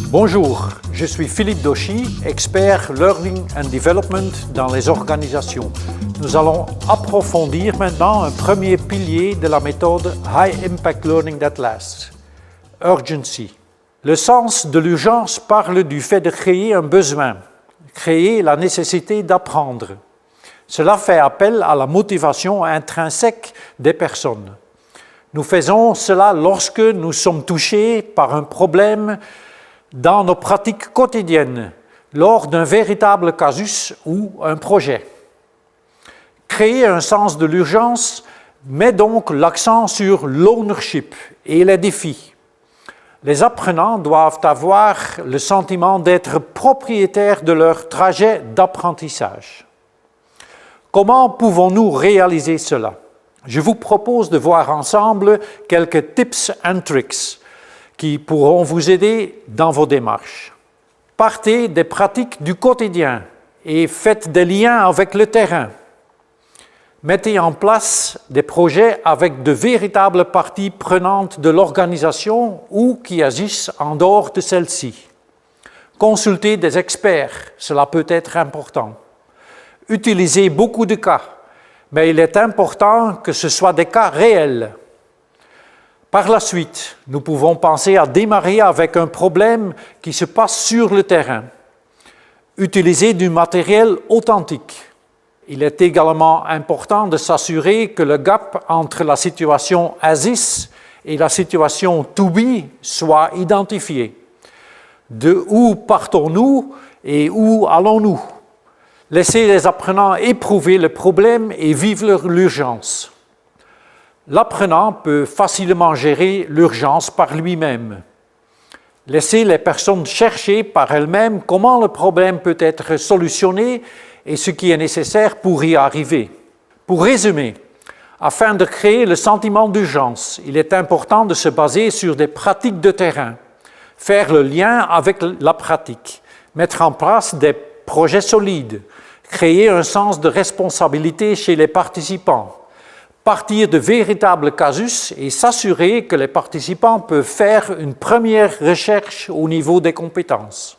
Bonjour, je suis Philippe Dauchy, expert Learning and Development dans les organisations. Nous allons approfondir maintenant un premier pilier de la méthode High Impact Learning That Lasts, Urgency. Le sens de l'urgence parle du fait de créer un besoin, créer la nécessité d'apprendre. Cela fait appel à la motivation intrinsèque des personnes. Nous faisons cela lorsque nous sommes touchés par un problème dans nos pratiques quotidiennes, lors d'un véritable casus ou un projet. Créer un sens de l'urgence met donc l'accent sur l'ownership et les défis. Les apprenants doivent avoir le sentiment d'être propriétaires de leur trajet d'apprentissage. Comment pouvons-nous réaliser cela? Je vous propose de voir ensemble quelques tips and tricks qui pourront vous aider dans vos démarches. Partez des pratiques du quotidien et faites des liens avec le terrain. Mettez en place des projets avec de véritables parties prenantes de l'organisation ou qui agissent en dehors de celle-ci. Consultez des experts, cela peut être important. Utilisez beaucoup de cas, mais il est important que ce soit des cas réels. Par la suite, nous pouvons penser à démarrer avec un problème qui se passe sur le terrain. Utilisez du matériel authentique. Il est également important de s'assurer que le gap entre la situation as is et la situation to be soit identifié. De où partons-nous et où allons-nous? Laissez les apprenants éprouver le problème et vivre l'urgence. L'apprenant peut facilement gérer l'urgence par lui-même. Laissez les personnes chercher par elles-mêmes comment le problème peut être solutionné et ce qui est nécessaire pour y arriver. Pour résumer, afin de créer le sentiment d'urgence, il est important de se baser sur des pratiques de terrain, faire le lien avec la pratique, mettre en place des projets solides, créer un sens de responsabilité chez les participants, partir de véritables casus et s'assurer que les participants peuvent faire une première recherche au niveau des compétences.